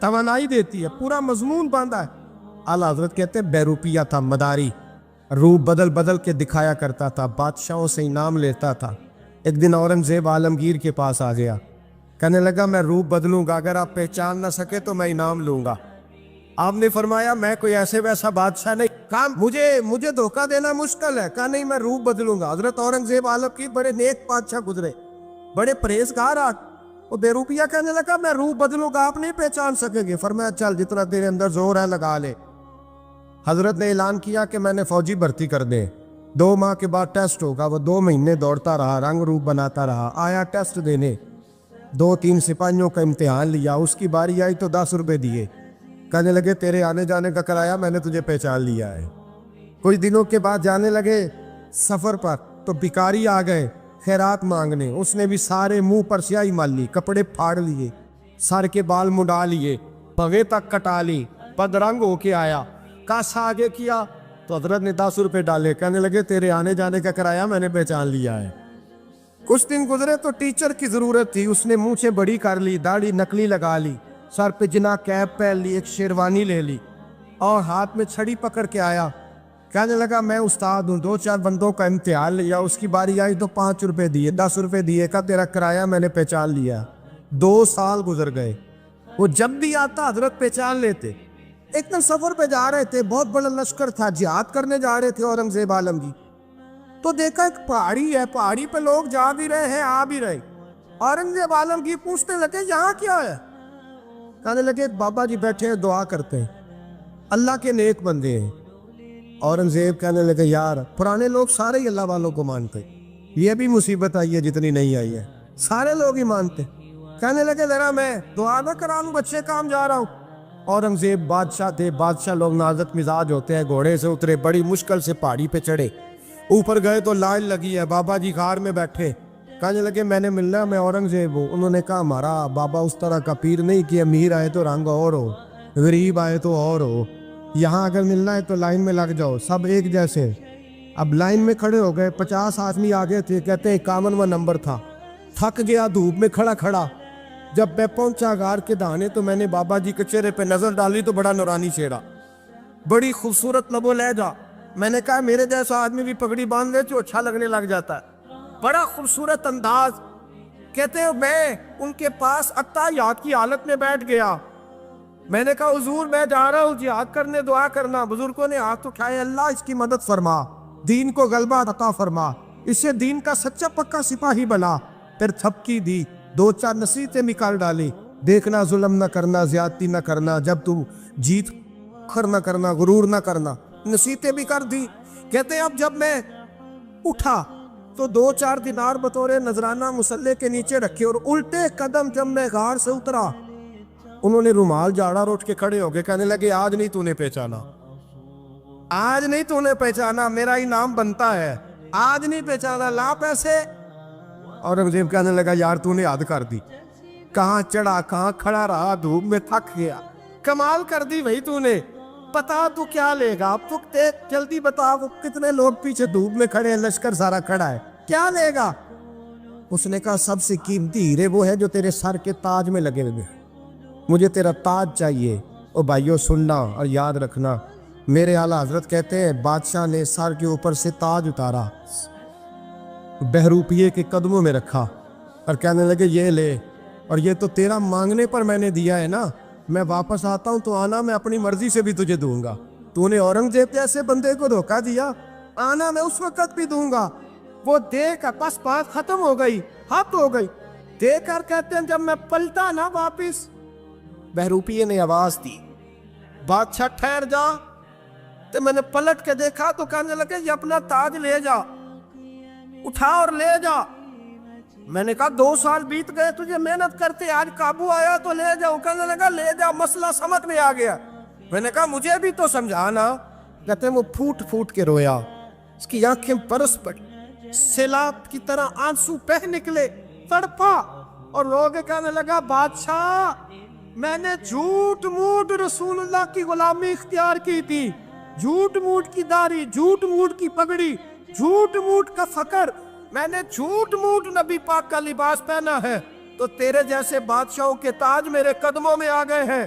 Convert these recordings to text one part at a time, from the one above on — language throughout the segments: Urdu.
توانائی دیتی ہے, پورا مضمون باندھا ہے. اعلیٰ حضرت کہتے ہیں بہروپیہ تھا, مداری, روپ بدل بدل کے دکھایا کرتا تھا, بادشاہوں سے انعام لیتا تھا. ایک دن اورنگزیب عالمگیر کے پاس آ گیا, کہنے لگا میں روپ بدلوں گا, اگر آپ پہچان نہ سکے تو میں انعام لوں گا. آپ نے فرمایا میں کوئی ایسے ویسا بادشاہ نہیں. کہا مجھے دھوکہ دینا مشکل ہے. کہا نہیں, میں روپ بدلوں گا. حضرت اورنگزیب عالمگیر بڑے نیک بادشاہ گزرے, بڑے پرہیزگار. وہ بے روپیہ کہنے لگا میں روپ بدلوں گا, آپ نہیں پہچان سکیں گے. فرمایا چل جتنا تیرے اندر زور ہے لگا لے. حضرت نے اعلان کیا کہ میں نے فوجی بھرتی کر دے, 2 ماہ کے بعد ٹیسٹ ہوگا. وہ 2 مہینے دوڑتا رہا, رنگ روپ بناتا رہا, آیا ٹیسٹ دینے. 2-3 سپاہیوں کا امتحان لیا, اس کی باری آئی تو 10 روپے دیے. کہنے لگے تیرے آنے جانے کا کرایہ میں نے تجھے پہچان لیا ہے. کچھ دنوں کے بعد جانے لگے سفر پر, تو بھکاری آ گئے خیرات مانگنے. اس نے بھی سارے منہ پر سیاہی مال لی, کپڑے پھاڑ لیے, سر کے بال مڈا لیے, پگے تک کٹا لی, بدرنگ ہو کے آیا. کاسا آگے کیا تو حضرت نے 10 روپے ڈالے. کہنے لگے تیرے آنے جانے کا کرایہ میں نے پہچان لیا ہے. کچھ دن گزرے تو ٹیچر کی ضرورت تھی. اس نے مونچھیں بڑی کر لی, داڑھی نکلی لگا لی, سر پہ جنا کیپ پہن لی, ایک شیروانی لے لی اور ہاتھ میں چھڑی پکڑ کے آیا. کہنے لگا میں استاد ہوں, 2-4 بندوں کا امتحان لیا, اس کی باری آئی تو 5 روپے دیے, 10 روپے دیے. کہا تیرا کرایہ میں نے پہچان لیا. 2 سال گزر گئے. وہ جب بھی آتا حضرت پہچان لیتے. ایک دن سفر پہ جا رہے تھے, بہت بڑا لشکر تھا, جہاد کرنے جا رہے تھے اورنگزیب عالمگیر. تو دیکھا ایک پہاڑی ہے, پہاڑی پہ لوگ جا بھی رہے ہیں آ بھی رہے. اورنگزیب عالمگیر پوچھنے لگے یہاں کیا ہے. کہنے لگے بابا جی بیٹھے ہیں دعا کرتے ہیں, اللہ کے نیک بندے ہیں. اورنگزیب کہنے لگے یار پرانے لوگ سارے ہی اللہ والوں کو مانتے, یہ بھی مصیبت آئی ہے جتنی نہیں آئی ہے, سارے لوگ ہی مانتے. کہنے لگے ذرا میں دعا نہ کرا لوں, بچے کام جا رہا ہوں. اورنگزیب بادشاہ تھے, بادشاہ لوگ نازک مزاج ہوتے ہیں. گھوڑے سے اترے, بڑی مشکل سے پہاڑی پہ چڑھے, اوپر گئے تو لائن لگی ہے, بابا جی غار میں بیٹھے. کہنے لگے میں نے ملنا, میں اورنگزیب ہوں. انہوں نے کہا ہمارا بابا اس طرح کا پیر نہیں کہ امیر آئے تو رنگ اور ہو, غریب آئے تو اور ہو. یہاں اگر ملنا ہے تو لائن میں لگ جاؤ, سب ایک جیسے. اب لائن میں کھڑے ہو گئے, 50 آدمی آگے تھے. کہتے 51واں نمبر تھا. تھک گیا دھوپ میں کھڑا کھڑا. جب میں پہنچا غار کے دہانے تو میں نے بابا جی کے چہرے پہ نظر ڈالی تو بڑا نورانی چہرہ, بڑی خوبصورت لب و لہجہ. میں نے کہا میرے جیسا آدمی بھی پگڑی باندھ لے تو اچھا لگنے لگ جاتا ہے, بڑا خوبصورت انداز. کہتے ہیں میں ان کے پاس اتحیات کی حالت میں بیٹھ گیا. میں نے کہا حضور میں جا رہا ہوں جہاد کرنے, دعا کرنا. بزرگوں نے ہاتھ اٹھائے, اللہ اس کی مدد فرما, دین کو غلبہ عطا فرما, اسے دین کا سچا پکا سپاہی بنا. پھر تھپکی دی, 2-4 نصیحتیں نکال ڈالی. دیکھنا ظلم نہ کرنا, زیادتی نہ کرنا, جب تو جیت کر نہ کرنا, غرور نہ کرنا. نصیحتیں بھی کر دی. کہتے ہیں اب جب میں اٹھا تو 2-4 دینار بطور نذرانہ مسلح کے نیچے رکھے, اور الٹے قدم جب میں غار سے اترا انہوں نے رومال جھاڑا اور اٹھ کے کھڑے ہو گئے. کہنے لگے آج نہیں تو نے پہچانا, آج نہیں تو نے پہچانا, میرا انعام بنتا ہے, آج نہیں پہچانا, لا پیسے. اورنگزیب کہنے لگا یار تو نے حد کر دی, کہاں چڑھا کہاں کھڑا رہا, دھوپ میں تھک گیا, کمال کر دی بھائی تو نے. بتا تو کیا لے گا, اب تو جلدی بتا, وہ کتنے لوگ پیچھے دھوپ میں کھڑے ہیں, لشکر سارا کھڑا ہے, کیا لے گا. اس نے کہا سب سے قیمتی ہیرے وہ ہے جو تیرے سر کے تاج میں لگے ہوئے, مجھے تیرا تاج چاہیے. او بھائیو سننا اور یاد رکھنا, میرے اعلیٰ حضرت کہتے ہیں بادشاہ نے سر کے اوپر سے تاج اتارا, بہروپیے کے قدموں میں رکھا اور کہنے لگے یہ لے, اور یہ تو تیرا مانگنے پر میں نے دیا ہے نا, میں واپس آتا ہوں تو آنا میں اپنی مرضی سے بھی تجھے دوں گا. تو نے اورنگزیب جیسے بندے کو دھوکہ دیا, آنا میں اس وقت بھی دوں گا. وہ دے کر بس بات ختم ہو گئی, حد ہو گئی. دے کر کہتے ہیں جب میں پلٹا نا واپس, بہروپیے نے آواز دی بادشاہ ٹھہر جا. تو میں نے پلٹ کے دیکھا تو کہنے لگے یہ اپنا تاج لے جا, اٹھا اور لے جا. میں نے کہا 2 سال بیت گئے تجھے محنت کرتے, آج قابو آیا تو لے جاؤ. کہنے لگا لے جا, مسئلہ سمجھ میں آ گیا. میں نے کہا مجھے بھی تو سمجھانا. کہتے ہیں وہ پھوٹ پھوٹ کے رویا, اس کی آنکھیں برس پڑی, سیلاب کی طرح آنسو بہہ نکلے, تڑپا اور رو کے کہنے لگا بادشاہ میں نے جھوٹ موٹ رسول اللہ کی غلامی اختیار کی تھی, جھوٹ موٹ کی داڑھی, جھوٹ موٹ کی پگڑی, جھوٹ موٹ کا فقر, میں نے جھوٹ موٹ نبی پاک کا لباس پہنا ہے, تو تیرے جیسے بادشاہوں کے تاج میرے قدموں میں آ گئے ہیں.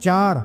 4।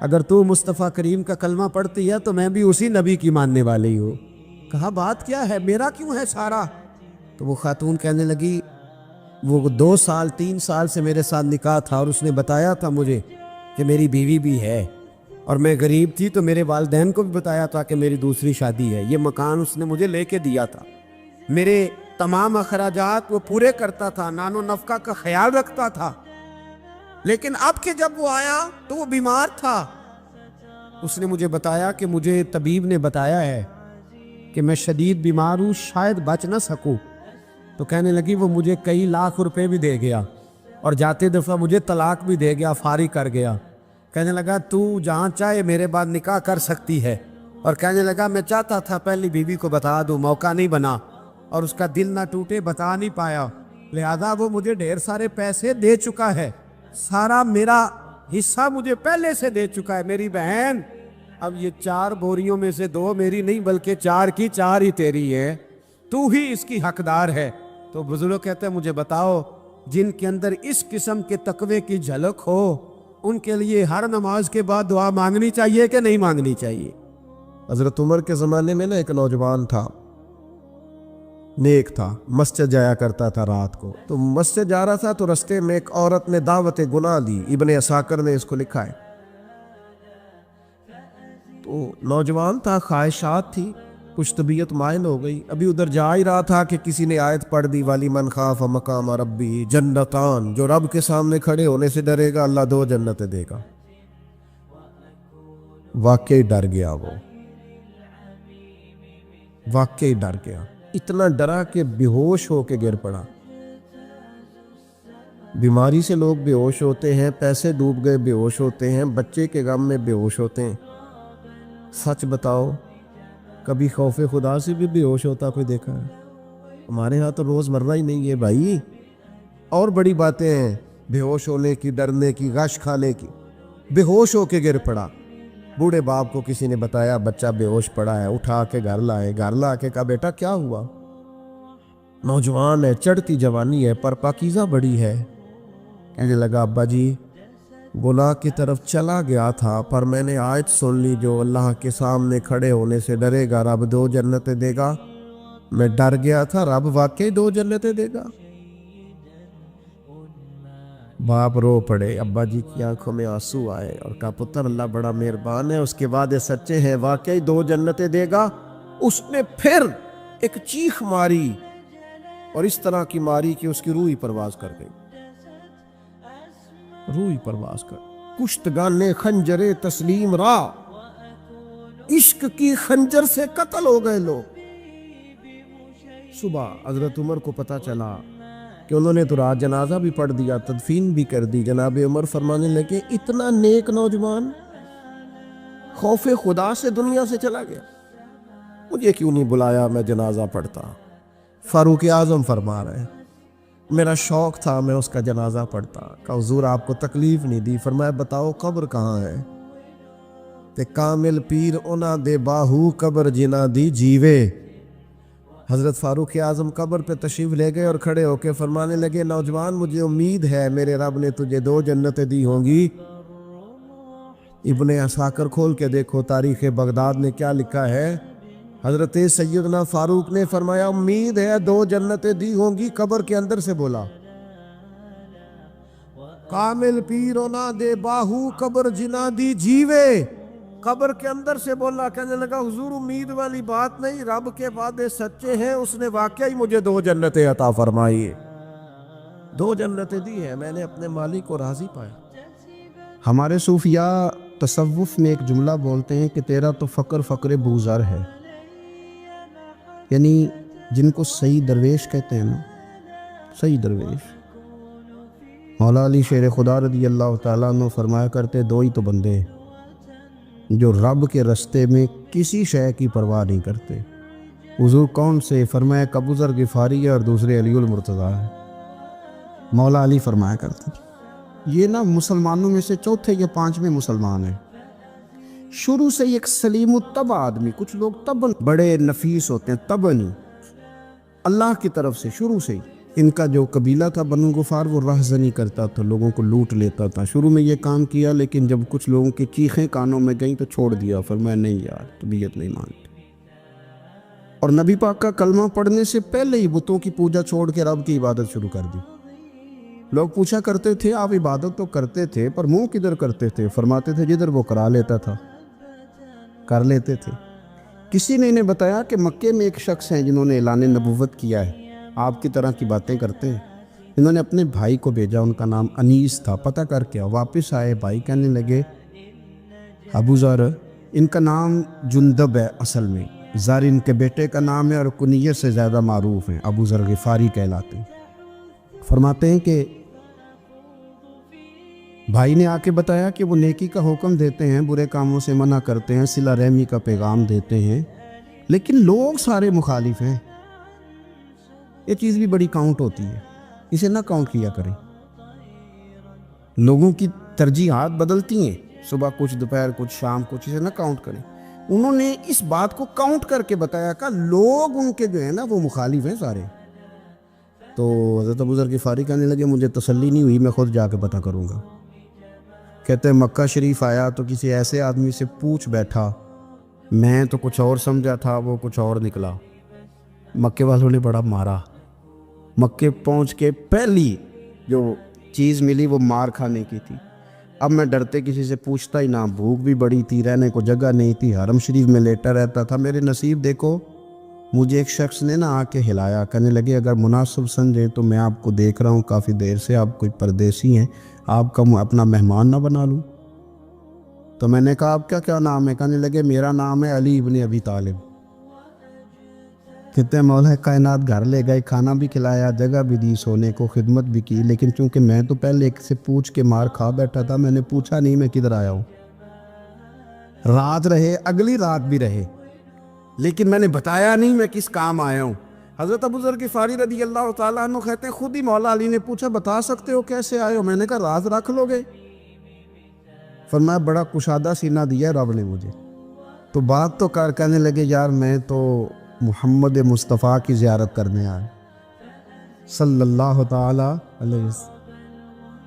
اگر تو مصطفیٰ کریم کا کلمہ پڑھتی ہے تو میں بھی اسی نبی کی ماننے والی ہوں۔ کہا بات کیا ہے، میرا کیوں ہے سارا؟ تو وہ خاتون کہنے لگی وہ 2 سال 3 سال سے میرے ساتھ نکاح تھا، اور اس نے بتایا تھا مجھے کہ میری بیوی بھی ہے، اور میں غریب تھی تو میرے والدین کو بھی بتایا تھا کہ میری دوسری شادی ہے۔ یہ مکان اس نے مجھے لے کے دیا تھا، میرے تمام اخراجات وہ پورے کرتا تھا، نان و نفقہ کا خیال رکھتا تھا، لیکن اب کہ جب وہ آیا تو وہ بیمار تھا۔ اس نے مجھے بتایا کہ مجھے طبیب نے بتایا ہے کہ میں شدید بیمار ہوں، شاید بچ نہ سکوں۔ تو کہنے لگی وہ مجھے کئی لاکھ روپے بھی دے گیا، اور جاتے دفعہ مجھے طلاق بھی دے گیا، فارغ کر گیا۔ کہنے لگا تو جہاں چاہے میرے بعد نکاح کر سکتی ہے، اور کہنے لگا میں چاہتا تھا پہلی بیوی کو بتا دوں، موقع نہیں بنا، اور اس کا دل نہ ٹوٹے، بتا نہیں پایا، لہذا وہ مجھے ڈھیر سارے پیسے دے چکا ہے، سارا میرا حصہ مجھے پہلے سے دے چکا ہے۔ میری بہن اب یہ 4 بوریوں میں سے 2 میری نہیں بلکہ 4 کی 4 ہی تیری ہے، تو ہی اس کی حقدار ہے۔ تو بزرگ کہتے ہیں مجھے بتاؤ جن کے اندر اس قسم کے تقوی کی جھلک ہو ان کے لیے ہر نماز کے بعد دعا مانگنی چاہیے کہ نہیں مانگنی چاہیے؟ حضرت عمر کے زمانے میں نا ایک نوجوان تھا، نیک تھا، مسجد جایا کرتا تھا رات کو، تو مسجد جا رہا تھا تو رستے میں ایک عورت نے دعوت گناہ دی، ابن عساکر نے اس کو لکھا ہے۔ تو نوجوان تھا، خواہشات تھی، کچھ طبیعت مائل ہو گئی، ابھی ادھر جا ہی رہا تھا کہ کسی نے آیت پڑھ دی والی من خاف مقام ربی جنتان، جو رب کے سامنے کھڑے ہونے سے ڈرے گا اللہ 2 جنتیں دے گا۔ واقعی ڈر گیا، وہ واقعی ڈر گیا، اتنا ڈرا کہ بے ہوش ہو کے گر پڑا۔ بیماری سے لوگ بے ہوش ہوتے ہیں، پیسے ڈوب گئے بے ہوش ہوتے ہیں، بچے کے غم میں بے ہوش ہوتے ہیں۔ سچ بتاؤ کبھی خوف خدا سے بھی بے ہوش ہوتا کوئی دیکھا ہے؟ ہمارے ہاں تو روز مرہ ہی نہیں ہے بھائی، اور بڑی باتیں ہیں بے ہوش ہونے کی، ڈرنے کی، غش کھانے کی۔ بے ہوش ہو کے گر پڑا، بوڑھے باپ کو کسی نے بتایا بچہ بے ہوش پڑا ہے، اٹھا کے گھر لائے، گھر لا کے کہا بیٹا کیا ہوا؟ نوجوان ہے، چڑھتی جوانی ہے، پر پاکیزہ بڑی ہے۔ کہنے لگا ابا جی گناہ کی طرف چلا گیا تھا، پر میں نے آیت سن لی جو اللہ کے سامنے کھڑے ہونے سے ڈرے گا رب 2 جنتیں دے گا، میں ڈر گیا تھا، رب واقعی 2 جنتیں دے گا۔ باپ رو پڑے، ابا جی کی آنکھوں میں آنسو آئے اور کہا پتر اللہ بڑا مہربان ہے، اس کے وعدے سچے ہیں، واقعی 2 جنتیں دے گا۔ اس نے پھر ایک چیخ ماری اور اس طرح کی ماری کہ اس کی روح ہی پرواز کر گئی، روح ہی پرواز کر، کشتگان خنجر تسلیم را، عشق کی خنجر سے قتل ہو گئے لوگ۔ صبح حضرت عمر کو پتہ چلا کہ انہوں نے تو رات جنازہ بھی پڑھ دیا، تدفین بھی کر دی۔ جناب عمر فرمانے لگے اتنا نیک نوجوان خوف خدا سے دنیا سے چلا گیا، مجھے کیوں نہیں بلایا، میں جنازہ پڑھتا۔ فاروق اعظم فرما رہے ہیں میرا شوق تھا میں اس کا جنازہ پڑھتا۔ کہ حضور آپ کو تکلیف نہیں دی؟ فرمایا بتاؤ قبر کہاں ہے؟ تے کامل پیر اونا دے باہو قبر جنا دی جیوے۔ حضرت فاروق اعظم قبر پہ تشریف لے گئے اور کھڑے ہو کے فرمانے لگے نوجوان مجھے امید ہے میرے رب نے تجھے 2 جنتیں دی ہوں گی۔ ابن عساکر کھول کے دیکھو تاریخ بغداد نے کیا لکھا ہے۔ حضرت سیدنا فاروق نے فرمایا امید ہے 2 جنتیں دی ہوں گی، قبر کے اندر سے بولا کامل پیرونا دے باہو قبر جنا دی جیوے، قبر کے اندر سے بولا۔ کہنے لگا حضور امید والی بات نہیں، رب کے وعدے سچے ہیں، اس نے واقعی مجھے 2 جنتیں عطا فرمائی، 2 جنتیں دی ہیں، میں نے اپنے مالک کو راضی پایا۔ ہمارے صوفیاء تصوف میں ایک جملہ بولتے ہیں کہ تیرا تو فقر فقر بوزر ہے، یعنی جن کو صحیح درویش کہتے ہیں نا، صحیح درویش۔ مولا علی شیر خدا رضی اللہ تعالیٰ عنہ فرمایا کرتے 2 ہی تو بندے جو رب کے رستے میں کسی شے کی پرواہ نہیں کرتے۔ حضور کون سے؟ فرمایا ابو ذر غفاری ہے اور دوسرے علی المرتضیٰ ہے۔ مولا علی فرمایا کرتے یہ نا مسلمانوں میں سے 4 یا 5ویں مسلمان ہیں، شروع سے ایک سلیم الطبع آدمی، کچھ لوگ طبعاً بڑے نفیس ہوتے ہیں، طبعاً اللہ کی طرف سے شروع سے ہی ان کا جو قبیلہ تھا بنو غفار وہ رہزنی کرتا تھا، لوگوں کو لوٹ لیتا تھا۔ شروع میں یہ کام کیا، لیکن جب کچھ لوگوں کی چیخیں کانوں میں گئیں تو چھوڑ دیا، فرمایا نہیں یار طبیعت نہیں مانتی۔ اور نبی پاک کا کلمہ پڑھنے سے پہلے ہی بتوں کی پوجا چھوڑ کے رب کی عبادت شروع کر دی۔ لوگ پوچھا کرتے تھے آپ عبادت تو کرتے تھے پر منہ کدھر کرتے تھے؟ فرماتے تھے جدھر وہ کرا لیتا تھا کر لیتے تھے۔ کسی نے انہیں بتایا کہ مکے میں ایک شخص ہیں جنہوں نے اعلان نبوت کیا ہے، آپ کی طرح کی باتیں کرتے ہیں۔ انہوں نے اپنے بھائی کو بھیجا، ان کا نام انیس تھا، پتہ کر کے واپس آئے، بھائی کہنے لگے ابو ذر، ان کا نام جندب ہے، اصل میں زر ان کے بیٹے کا نام ہے اور کنیت سے زیادہ معروف ہیں، ابو ذر غفاری کہلاتے ہیں۔ فرماتے ہیں کہ بھائی نے آ کے بتایا کہ وہ نیکی کا حکم دیتے ہیں، برے کاموں سے منع کرتے ہیں، صلہ رحمی کا پیغام دیتے ہیں، لیکن لوگ سارے مخالف ہیں۔ یہ چیز بھی بڑی کاؤنٹ ہوتی ہے، اسے نہ کاؤنٹ کیا کریں۔ لوگوں کی ترجیحات بدلتی ہیں، صبح کچھ، دوپہر کچھ، شام کچھ، اسے نہ کاؤنٹ کریں۔ انہوں نے اس بات کو کاؤنٹ کر کے بتایا کہ لوگ ان کے جو ہے نا وہ مخالف ہیں سارے۔ تو حضرت ابو ذر غفاری کہنے لگے مجھے تسلی نہیں ہوئی، میں خود جا کے پتہ کروں گا۔ کہتے ہیں مکہ شریف آیا تو کسی ایسے آدمی سے پوچھ بیٹھا، میں تو کچھ اور سمجھا تھا، وہ کچھ اور نکلا۔ مکے والوں نے بڑا مارا۔ مکے پہنچ کے پہلی جو چیز ملی وہ مار کھانے کی تھی۔ اب میں ڈرتے کسی سے پوچھتا ہی نہ، بھوک بھی بڑی تھی، رہنے کو جگہ نہیں تھی، حرم شریف میں لیٹا رہتا تھا۔ میرے نصیب دیکھو، مجھے ایک شخص نے آ کے ہلایا، کہنے لگے اگر مناسب سمجھے تو میں آپ کو دیکھ رہا ہوں کافی دیر سے، آپ کوئی پردیسی ہیں، آپ کا اپنا مہمان نہ بنا لوں؟ تو میں نے کہا آپ کا کیا نام ہے؟ کہنے لگے میرا نام ہے علی ابن ابی طالب۔ کہتے ہیں مولا کائنات گھر لے گئے، کھانا بھی کھلایا، جگہ بھی دی، سونے کو خدمت بھی کی، لیکن چونکہ میں تو پہلے ایک سے پوچھ کے مار کھا بیٹھا تھا، میں نے پوچھا نہیں میں کدھر آیا ہوں۔ رات رہے، اگلی رات بھی رہے، لیکن میں نے بتایا نہیں میں کس کام آیا ہوں۔ حضرت ابو ذر غفاری رضی اللہ تعالیٰ عنہ کہتے ہیں خود ہی مولا علی نے پوچھا بتا سکتے ہو کیسے آئے ہو؟ میں نے کہا راز رکھ لو گے؟ فرمایا بڑا کشادہ سینہ دیا رب نے مجھے، تو بات تو کر۔ کہنے لگے یار میں تو محمد مصطفیٰ کی زیارت کرنے آیا صلی اللہ تعالیٰ علیہ وسلم۔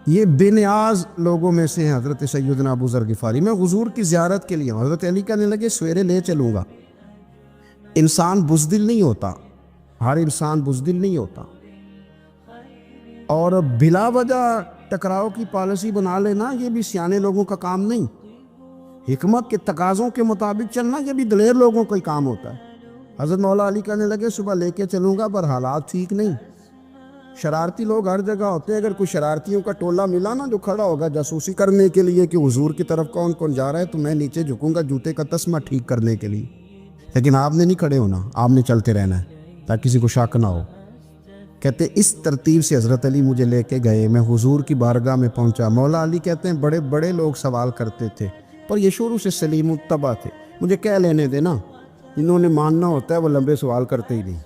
یہ بے نیاز لوگوں میں سے ہیں حضرت سیدنا ابو ذر غفاری۔ میں حضور کی زیارت کے لیے ہوں۔ حضرت علی کہنے لگے سویرے لے چلوں گا۔ انسان بزدل نہیں ہوتا، ہر انسان بزدل نہیں ہوتا، اور بلا وجہ ٹکراؤ کی پالیسی بنا لینا یہ بھی سیانے لوگوں کا کام نہیں۔ حکمت کے تقاضوں کے مطابق چلنا یہ بھی دلیر لوگوں کا ہی کام ہوتا ہے۔ حضرت مولا علی کہنے لگے صبح لے کے چلوں گا پر حالات ٹھیک نہیں، شرارتی لوگ ہر جگہ ہوتے ہیں، اگر کوئی شرارتیوں کا ٹولہ ملا نا جو کھڑا ہوگا جاسوسی کرنے کے لیے کہ حضور کی طرف کون کون جا رہا ہے، تو میں نیچے جھکوں گا جوتے کا تسمہ ٹھیک کرنے کے لیے، لیکن آپ نے نہیں کھڑے ہونا، آپ نے چلتے رہنا ہے تاکہ کسی کو شک نہ ہو۔ کہتے اس ترتیب سے حضرت علی مجھے لے کے گئے، میں حضور کی بارگاہ میں پہنچا۔ مولا علی کہتے ہیں بڑے بڑے لوگ سوال کرتے تھے پر یہ شروع سے سلیم الطبع تھے، مجھے کہہ لینے دینا، جنہوں نے ماننا ہوتا ہے وہ لمبے سوال کرتے ہی نہیں،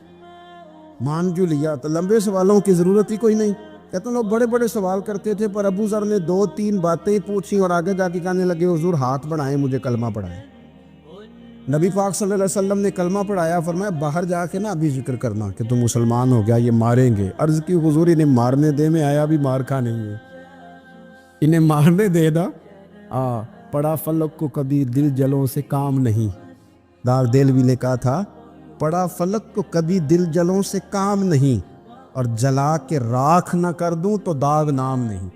مان جو لیا تو لمبے سوالوں کی ضرورت ہی کوئی نہیں۔ کہتے ہیں لوگ بڑے بڑے سوال کرتے تھے پر ابو ذر نے 2-3 باتیں پوچھی اور آگے جا کے کہنے لگے حضور ہاتھ بڑھائیں مجھے کلمہ پڑھائیں۔ نبی پاک صلی اللہ علیہ وسلم نے کلمہ پڑھایا، فرمایا باہر جا کے نا ابھی ذکر کرنا کہ تم مسلمان ہو گیا، یہ ماریں گے۔ عرض کی حضور انہیں مارنے دے، میں آیا بھی مار کھا نہیں ہے، انہیں مارنے دے نا۔ پڑا فلک کو کبھی دل جلوں سے کام نہیں، دار دل بھی نے کہا تھا پڑا فلک کو کبھی دل جلوں سے کام نہیں، اور جلا کے راکھ نہ کر دوں تو داغ نام نہیں۔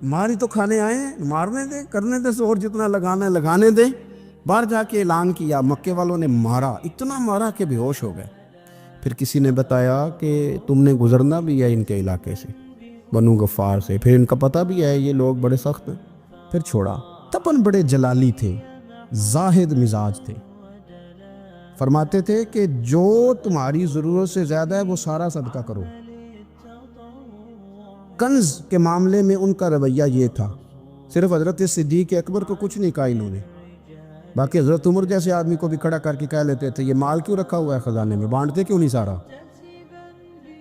ماری تو کھانے آئے ہیں، مارنے دے، کرنے دے زور جتنا لگانا ہے لگانے دے۔ باہر جا کے اعلان کیا، مکے والوں نے مارا، اتنا مارا کہ بے ہوش ہو گئے۔ پھر کسی نے بتایا کہ تم نے گزرنا بھی ہے ان کے علاقے سے، بنو غفار سے، پھر ان کا پتہ بھی ہے یہ لوگ بڑے سخت ہیں، پھر چھوڑا۔ تپن بڑے جلالی تھے، زاہد مزاج تھے، فرماتے تھے کہ جو تمہاری ضرورت سے زیادہ ہے وہ سارا صدقہ کرو۔ کنز کے معاملے میں ان کا رویہ یہ تھا، صرف حضرت صدیق اکبر کو کچھ نہیں کہا انہوں نے، باقی حضرت عمر جیسے آدمی کو بھی کھڑا کر کے کہہ لیتے تھے یہ مال کیوں رکھا ہوا ہے خزانے میں، بانٹتے کیوں نہیں سارا؟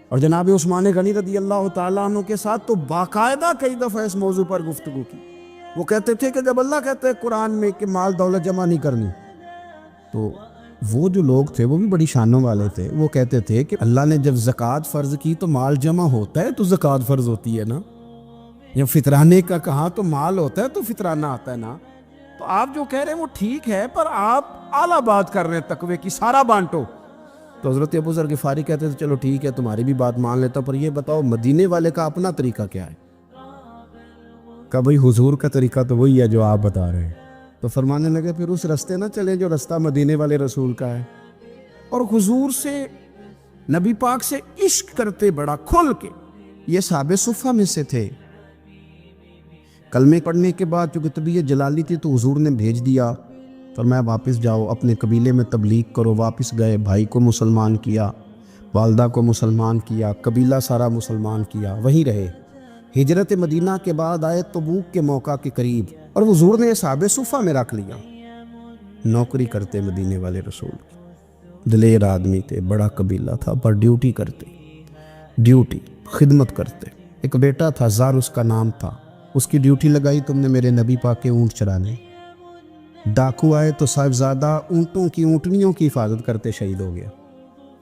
اور جناب عثمان غنی رضی اللہ تعالیٰ عنہ کے ساتھ تو باقاعدہ کئی دفعہ اس موضوع پر گفتگو کی۔ وہ کہتے تھے کہ جب اللہ کہتے ہیں قرآن میں کہ مال دولت جمع نہیں کرنی، تو وہ جو لوگ تھے وہ بھی بڑی شانوں والے تھے. وہ کہتے تھے کہ اللہ نے جب زکوٰۃ فرض کی تو مال جمع ہوتا ہے تو زکوٰۃ فرض ہوتی ہے نا. جب فطرانے کا کہا تو مال ہوتا ہے تو فطرانہ آتا ہے نا. تو آپ جو کہہ رہے ہیں وہ ٹھیک ہے، پر آپ اعلیٰ بات کر رہے ہیں تقوی کی، سارا بانٹو. تو حضرت ابو ذر غفاری کہتے تھے چلو ٹھیک ہے تمہاری بھی بات مان لیتا، پر یہ بتاؤ مدینے والے کا اپنا طریقہ کیا ہے؟ کہ بھئی حضور کا طریقہ تو وہی ہے جو آپ بتا رہے ہیں. تو فرمانے لگے پھر اس رستے نہ چلے جو رستہ مدینے والے رسول کا ہے. اور حضور سے، نبی پاک سے عشق کرتے بڑا کھل کے. یہ صحابہ صفہ میں سے تھے. کلمے پڑھنے کے بعد چونکہ طبیعت جلالی تھی تو حضور نے بھیج دیا، فرمایا واپس جاؤ اپنے قبیلے میں تبلیغ کرو. واپس گئے، بھائی کو مسلمان کیا، والدہ کو مسلمان کیا، قبیلہ سارا مسلمان کیا، وہیں رہے. ہجرت مدینہ کے بعد آئے تبوک کے موقع کے قریب، اور حضور نے صحابہ صفہ میں رکھ لیا. نوکری کرتے مدینے والے رسول کی، دلیر آدمی تھے، بڑا قبیلہ تھا، پر ڈیوٹی کرتے، ڈیوٹی خدمت کرتے. ایک بیٹا تھا زار اس کا نام تھا، اس کی ڈیوٹی لگائی تم نے میرے نبی پاک کے اونٹ چرانے. ڈاکو آئے تو صاحبزادہ اونٹوں کی، اونٹنیوں کی حفاظت کرتے شہید ہو گیا.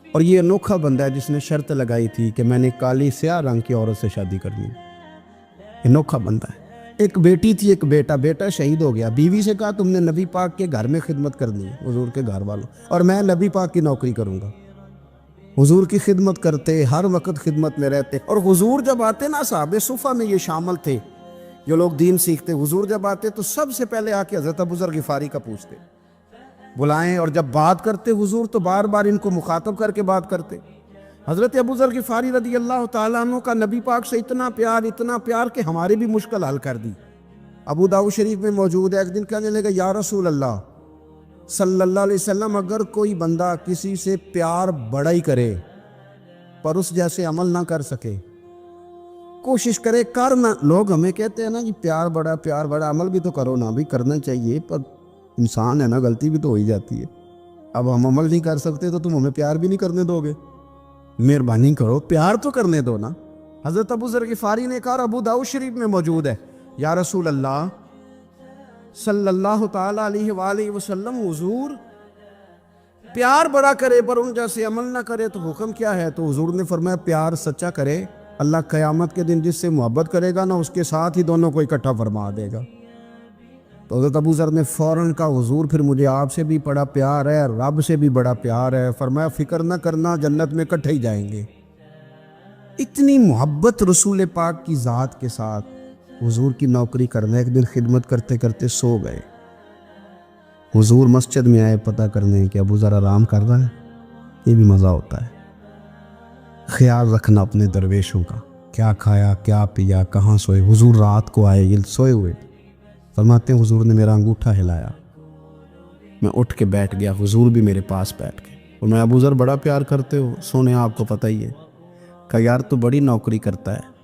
اور یہ انوکھا بندہ ہے جس نے شرط لگائی تھی کہ میں نے کالی سیاہ رنگ کی عورت سے شادی کرنی. انوکھا بندہ ہے. ایک بیٹی تھی، ایک بیٹا، بیٹا شہید ہو گیا. بیوی سے کہا تم نے نبی پاک کے گھر میں خدمت کرنی ہے، حضور کے گھر والوں، اور میں نبی پاک کی نوکری کروں گا. حضور کی خدمت کرتے، ہر وقت خدمت میں رہتے. اور حضور جب آتے نا، صحابہ صفہ میں یہ شامل تھے جو لوگ دین سیکھتے. حضور جب آتے تو سب سے پہلے آ کے حضرت ابو ذر غفاری کا پوچھتے، بلائیں. اور جب بات کرتے حضور تو بار بار ان کو مخاطب کر کے بات کرتے. حضرت ابو ذر غفاری رضی اللہ تعالیٰ عنہ کا نبی پاک سے اتنا پیار کہ ہماری بھی مشکل حل کر دی. ابو داؤد شریف میں موجود ہے. ایک دن کہنے لگا یا رسول اللہ صلی اللہ علیہ وسلم، اگر کوئی بندہ کسی سے پیار بڑا ہی کرے پر اس جیسے عمل نہ کر سکے، کوشش کرے کرنا. لوگ ہمیں کہتے ہیں نا جی پیار بڑا، عمل بھی تو کرو نا. بھی کرنا چاہیے، پر انسان ہے نا، غلطی بھی تو ہو ہی جاتی ہے. اب ہم عمل نہیں کر سکتے تو تم ہمیں پیار بھی نہیں کرنے دو گے؟ مہربانی کرو، پیار تو کرنے دو نا. حضرت ابو ذر غفاری نے کہا، ابو داؤد شریف میں موجود ہے، یا رسول اللہ صلی اللہ تعالیٰ علیہ وآلہ وسلم، حضور پیار بڑا کرے پر ان جیسے عمل نہ کرے تو حکم کیا ہے؟ تو حضور نے فرمایا پیار سچا کرے، اللہ قیامت کے دن جس سے محبت کرے گا نا اس کے ساتھ ہی دونوں کو اکٹھا فرما دے گا. تو حضرت ابو ذر نے فوراً کہا حضور پھر مجھے آپ سے بھی بڑا پیار ہے، رب سے بھی بڑا پیار ہے. فرمایا فکر نہ کرنا، جنت میں اکٹھے ہی جائیں گے. اتنی محبت رسول پاک کی ذات کے ساتھ. حضور کی نوکری کرنا. ایک دن خدمت کرتے کرتے سو گئے. حضور مسجد میں آئے پتہ کرنے کہ ابو ذر آرام کر رہا ہے. یہ بھی مزہ ہوتا ہے، خیال رکھنا اپنے درویشوں کا، کیا کھایا کیا پیا، کہاں سوئے. حضور رات کو آئے، یہ سوئے ہوئے. فرماتے ہیں حضور نے میرا انگوٹھا ہلایا، میں اٹھ کے بیٹھ گیا، حضور بھی میرے پاس بیٹھ گئے. اور میں ابو ذر بڑا پیار کرتے ہو، سونے آپ کو پتہ ہی ہے. کہ یار تو بڑی نوکری کرتا ہے،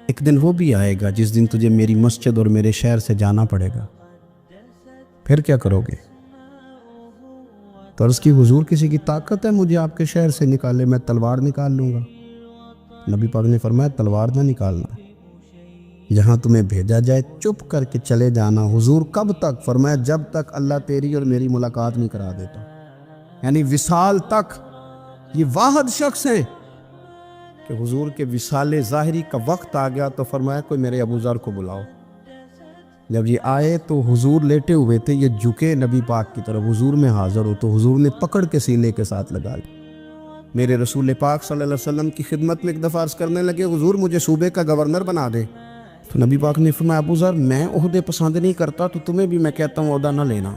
ایک دن وہ بھی آئے گا جس دن تجھے میری مسجد اور میرے شہر سے جانا پڑے گا، پھر کیا کرو گے؟ تو عرض کی حضور کسی کی طاقت ہے مجھے آپ کے شہر سے نکالے؟ میں تلوار نکال لوں گا. نبی پاک نے فرمایا تلوار نہ نکالنا، جہاں تمہیں بھیجا جائے چپ کر کے چلے جانا. حضور کب تک؟ فرمایا جب تک اللہ تیری اور میری ملاقات نہیں کرا دیتا، یعنی وصال تک. یہ واحد شخص ہیں کہ حضور کے وصال ظاہری کا وقت آ گیا تو فرمایا کوئی میرے ابو ذر کو بلاؤ. جب یہ آئے تو حضور لیٹے ہوئے تھے، یہ جھکے نبی پاک کی طرف، حضور میں حاضر ہو تو حضور نے پکڑ کے سینے کے ساتھ لگا لی. میرے رسول پاک صلی اللہ علیہ وسلم کی خدمت میں ایک دفعہ عرض کرنے لگے حضور مجھے صوبے کا گورنر بنا دے. تو نبی پاک نے فرمایا ابو ذر میں عہدے پسند نہیں کرتا، تو تمہیں بھی میں کہتا ہوں عہدہ نہ لینا،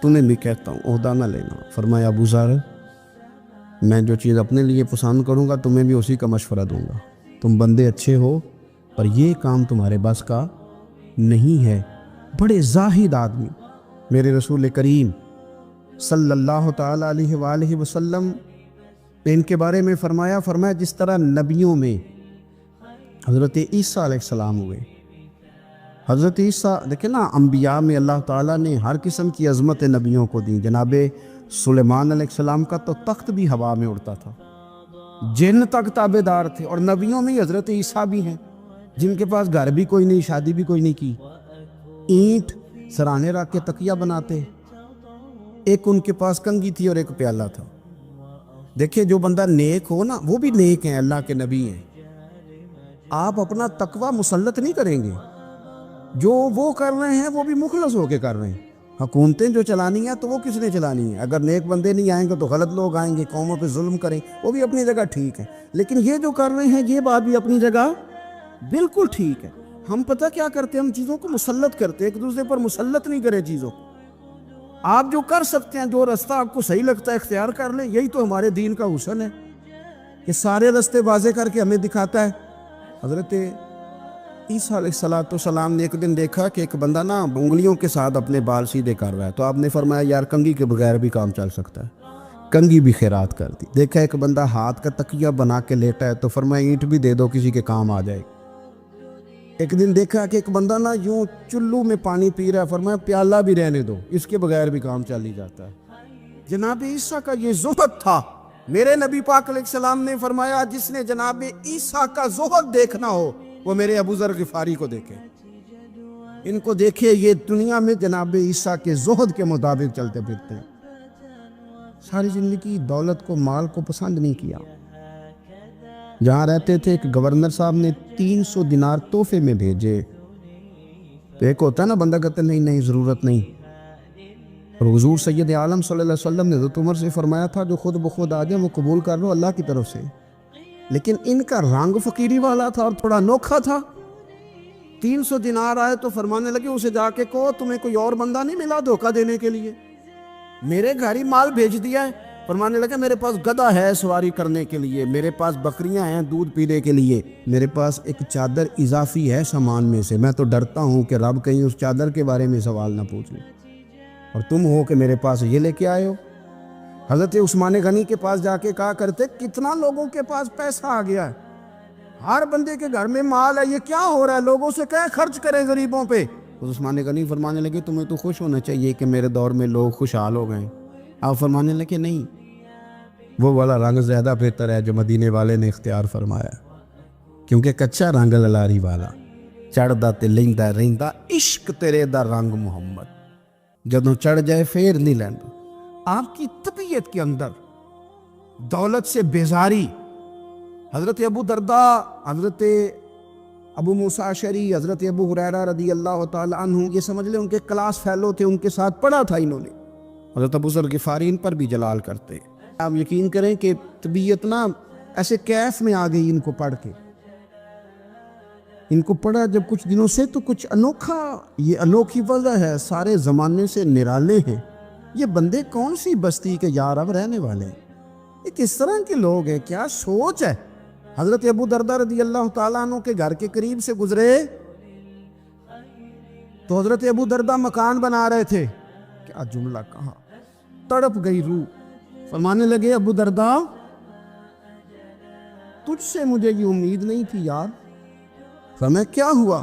تمہیں بھی کہتا ہوں عہدہ نہ لینا. فرمایا ابو ذر میں جو چیز اپنے لیے پسند کروں گا تمہیں بھی اسی کا مشورہ دوں گا. تم بندے اچھے ہو پر یہ کام تمہارے بس کا نہیں ہے. بڑے زاہد آدمی. میرے رسول کریم صلی اللہ تعالیٰ علیہ وآلہ وسلم نے ان کے بارے میں فرمایا جس طرح نبیوں میں حضرت عیسیٰ علیہ السلام ہوئے. حضرت عیسیٰ دیکھیں نا، انبیاء میں اللہ تعالیٰ نے ہر قسم کی عظمت نبیوں کو دی. جناب سلیمان علیہ السلام کا تو تخت بھی ہوا میں اڑتا تھا، جن تک تابع دار تھے. اور نبیوں میں حضرت عیسیٰ بھی ہیں جن کے پاس گھر بھی کوئی نہیں، شادی بھی کوئی نہیں کی، اینٹ سرانے رکھ کے تکیہ بناتے. ایک ان کے پاس کنگھی تھی اور ایک پیالہ تھا. دیکھیں جو بندہ نیک ہو نا وہ بھی نیک ہیں, اللہ کے نبی ہیں. آپ اپنا تقوی مسلط نہیں کریں گے, جو وہ کر رہے ہیں وہ بھی مخلص ہو کے کر رہے ہیں. حکومتیں جو چلانی ہیں تو وہ کس نے چلانی ہے؟ اگر نیک بندے نہیں آئیں گے تو غلط لوگ آئیں گے, قوموں پہ ظلم کریں, وہ بھی اپنی جگہ ٹھیک ہے. لیکن یہ جو کر رہے ہیں یہ بات بھی اپنی جگہ بالکل ٹھیک ہے. ہم پتہ کیا کرتے ہیں, ہم چیزوں کو مسلط کرتے ہیں, ایک دوسرے پر مسلط نہیں کرے چیزوں کو. آپ جو کر سکتے ہیں, جو رستہ آپ کو صحیح لگتا ہے اختیار کر لیں. یہی تو ہمارے دین کا حسن ہے, یہ سارے رستے واضح کر کے ہمیں دکھاتا ہے. حضرت عیسیٰ علیہ السلام نے ایک دن دیکھا کہ ایک بندہ نا انگلیوں کے ساتھ اپنے بال سیدھے کر رہا ہے, تو آپ نے فرمایا یار کنگھی کے بغیر بھی کام چل سکتا ہے. کنگھی بھی خیرات کر دی. دیکھا ایک بندہ ہاتھ کا تکیہ بنا کے لیٹا ہے, تو فرمایا اینٹ بھی دے دو, کسی کے کام آ جائے. ایک دن دیکھا کہ ایک بندہ نا یوں چلو میں پانی پی رہا ہے, فرمایا پیالہ بھی رہنے دو, اس کے بغیر بھی کام چل ہی جاتا ہے. جناب عیسیٰ کا یہ زہد تھا. میرے نبی پاک علیہ السلام نے فرمایا جس نے جناب عیسیٰ کا زہد دیکھنا ہو وہ میرے ابو ذر غفاری کو دیکھے. ان کو دیکھے, یہ دنیا میں جناب عیسیٰ کے زہد کے مطابق چلتے پھرتے ہیں. ساری زندگی دولت کو, مال کو پسند نہیں کیا. جہاں رہتے تھے ایک گورنر صاحب نے 300 دینار تحفے میں بھیجے. تو ایک ہوتا ہے نا بندہ کہتے نہیں نہیں ضرورت نہیں. اور حضور سید عالم صلی اللہ علیہ وسلم نے حضرت عمر سے فرمایا تھا جو خود بخود آ جائے وہ قبول کر لو اللہ کی طرف سے. لیکن ان کا رنگ فقیری والا تھا اور تھوڑا انوکھا تھا. 300 دینار آئے تو فرمانے لگے اسے جا کے کہو تمہیں کوئی اور بندہ نہیں ملا دھوکہ دینے کے لیے, میرے گھر ہی مال بھیج دیا ہے. فرمانے لگے میرے پاس گدھا ہے سواری کرنے کے لیے, میرے پاس بکریاں ہیں دودھ پینے کے لیے, میرے پاس ایک چادر اضافی ہے سامان میں سے, میں تو ڈرتا ہوں کہ رب کہیں اس چادر کے بارے میں سوال نہ پوچھ لے, اور تم ہو کہ میرے پاس یہ لے کے آئے ہو. حضرت عثمان غنی کے پاس جا کے کہا کرتے کتنا لوگوں کے پاس پیسہ آ گیا ہے, ہر بندے کے گھر میں مال ہے, یہ کیا ہو رہا ہے, لوگوں سے کہیں خرچ کریں غریبوں پہ. عثمان غنی فرمانے لگے تمہیں تو خوش ہونا چاہیے کہ میرے دور میں لوگ خوشحال ہو گئے. آپ فرمانے لگے نہیں, وہ والا رنگ زیادہ بہتر ہے جو مدینے والے نے اختیار فرمایا, کیونکہ کچا رنگ للاری والا چڑھدا تے لیندا رہندا عشق تیرے دا رنگ محمد, جدوں چڑھ جائے پھر نہیں لیندا. آپ کی طبیعت کے اندر دولت سے بیزاری. حضرت ابو درداء, حضرت ابو موسیٰ اشعری, حضرت ابو ہریرہ رضی اللہ تعالی عنہ, یہ سمجھ لیں ان کے کلاس فیلو تھے, ان کے ساتھ پڑھا تھا انہوں نے. حضرت ابو ذر غفاری ان پر بھی جلال کرتے. آپ یقین کریں کہ طبیعت نا ایسے کیف میں آ گئی ان کو پڑھ کے. ان کو پڑھا جب کچھ دنوں سے تو کچھ انوکھا, یہ انوکھی وجہ ہے, سارے زمانے سے نرالے ہیں. یہ بندے کون سی بستی کے یار اب رہنے والے ہیں, یہ کس طرح کے لوگ ہیں, کیا سوچ ہے. حضرت ابو درداء رضی اللہ تعالیٰ عنہ کے گھر کے قریب سے گزرے تو حضرت ابو درداء مکان بنا رہے تھے. کیا جملہ کہا, تڑپ گئی روح. فرمانے لگے ابو درداء تجھ سے مجھے یہ امید نہیں تھی یار. فرمایا کیا ہوا؟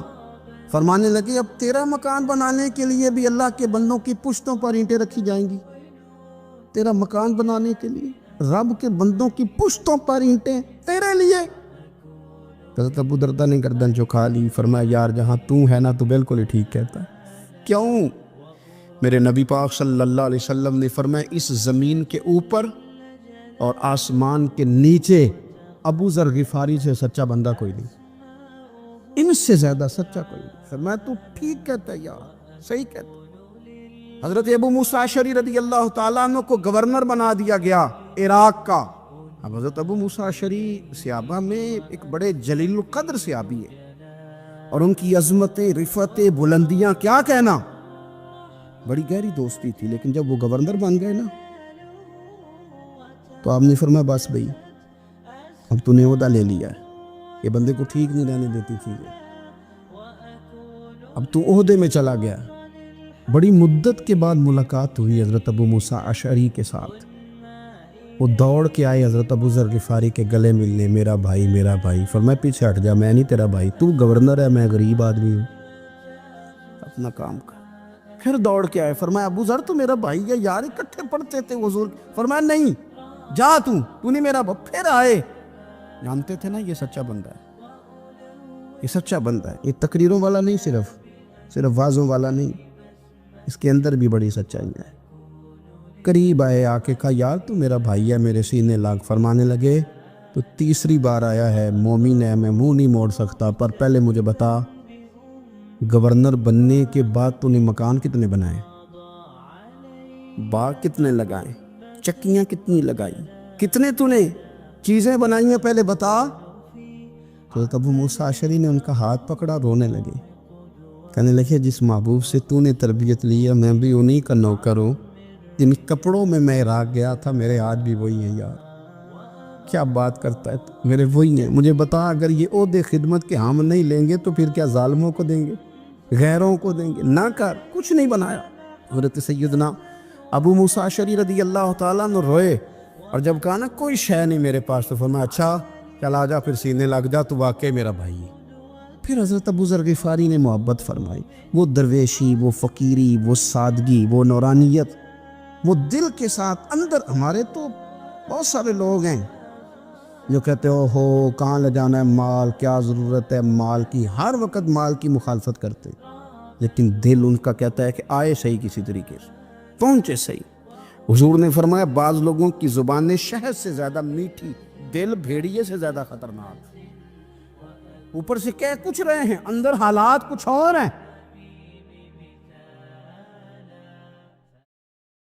فرمانے لگے اب تیرا مکان بنانے کے لیے بھی اللہ کے بندوں کی پشتوں پر اینٹیں رکھی جائیں گی. تیرا مکان بنانے کے لیے رب کے بندوں کی پشتوں پر اینٹیں تیرے لیے. حضرت ابو درداء نے گردن جھکا لی. فرمایا یار جہاں تو ہے نا تو بالکل ہی ٹھیک کہتا ہے. کیوں؟ میرے نبی پاک صلی اللہ علیہ وسلم نے فرمایا اس زمین کے اوپر اور آسمان کے نیچے ابو ذر غفاری سے سچا بندہ کوئی نہیں, ان سے زیادہ سچا کوئی نہیں. فرمایا تو ٹھیک کہتا ہے یار, صحیح کہتا ہے. حضرت ابو موسیٰ اشعری رضی اللہ تعالیٰ عنہ کو گورنر بنا دیا گیا عراق کا. اب حضرت ابو موسیٰ اشعری صحابہ میں ایک بڑے جلیل القدر صحابی ہے, اور ان کی عظمتیں, رفتیں, بلندیاں کیا کہنا, بڑی گہری دوستی تھی. لیکن جب وہ گورنر بن گئے نا تو آپ نے فرمایا بس بھئی اب تو نے عہدہ لے لیا ہے, یہ بندے کو ٹھیک نہیں رہنے دیتی تھی, اب تو عہدے میں چلا گیا. بڑی مدت کے بعد ملاقات ہوئی حضرت ابو موسیٰ اشعری کے ساتھ. وہ دوڑ کے آئے حضرت ابو ذر غفاری کے گلے ملنے, میرا بھائی میرا بھائی. فرمایا پیچھے ہٹ جا, میں نہیں تیرا بھائی, تو گورنر ہے, میں غریب آدمی ہوں, اپنا کام کر. پھر دوڑ کے آئے. فرمایا ابو ذر تو میرا بھائی ہے یار, اکٹھے پڑھتے تھے حضور. فرمایا نہیں جا, تو نہیں میرا بھائی. پھر آئے. جانتے تھے نا یہ سچا بندہ ہے, یہ سچا بندہ ہے, یہ تقریروں والا نہیں, صرف وعظوں والا نہیں, اس کے اندر بھی بڑی سچائی ہے. قریب آئے، آ کے کہا یار تو میرا بھائی ہے، میرے سینے لاگ. فرمانے لگے تو تیسری بار آیا ہے، مومن ہے، میں منہ نہیں موڑ سکتا، پر پہلے مجھے بتا گورنر بننے کے بعد تو نے مکان کتنے بنائے، باغ کتنے لگائے، چکیاں کتنی لگائی، کتنے تو نے چیزیں بنائی ہیں، پہلے بتا. تو ابو موسیٰ اشعری نے ان کا ہاتھ پکڑا، رونے لگے، کہنے لگے جس محبوب سے تو نے تربیت لی ہے میں بھی انہی کا نوکر ہوں، جن کپڑوں میں میں عراق گیا تھا میرے ہاتھ بھی وہی ہیں. یار کیا بات کرتا ہے تو، میرے وہی ہیں. مجھے بتا اگر یہ عہدے خدمت کے ہم نہیں لیں گے تو پھر کیا ظالموں کو دیں گے، غیروں کو دیں گے؟ نہ کر، کچھ نہیں بنایا. حضرت سیدنا ابو موسیٰ اشعری رضی اللہ تعالیٰ عنہ روئے، اور جب کہا نا کوئی شے نہیں میرے پاس، تو فرمایا اچھا چل آ جا پھر سینے لگ جا، تو واقعی میرا بھائی ہے. پھر حضرت ابو ذر غفاری نے محبت فرمائی، وہ درویشی، وہ فقیری، وہ سادگی، وہ نورانیت، وہ دل کے ساتھ اندر. ہمارے تو بہت سارے لوگ ہیں جو کہتے ہو کہاں لے جانا ہے مال، کیا ضرورت ہے مال کی، ہر وقت مال کی مخالفت کرتے، لیکن دل ان کا کہتا ہے کہ آئے صحیح، کسی طریقے سے پہنچے صحیح. حضور نے فرمایا بعض لوگوں کی زبانیں شہد سے زیادہ میٹھی، دل بھیڑیے سے زیادہ خطرناک. اوپر سے کہہ کچھ رہے ہیں، اندر حالات کچھ اور ہیں.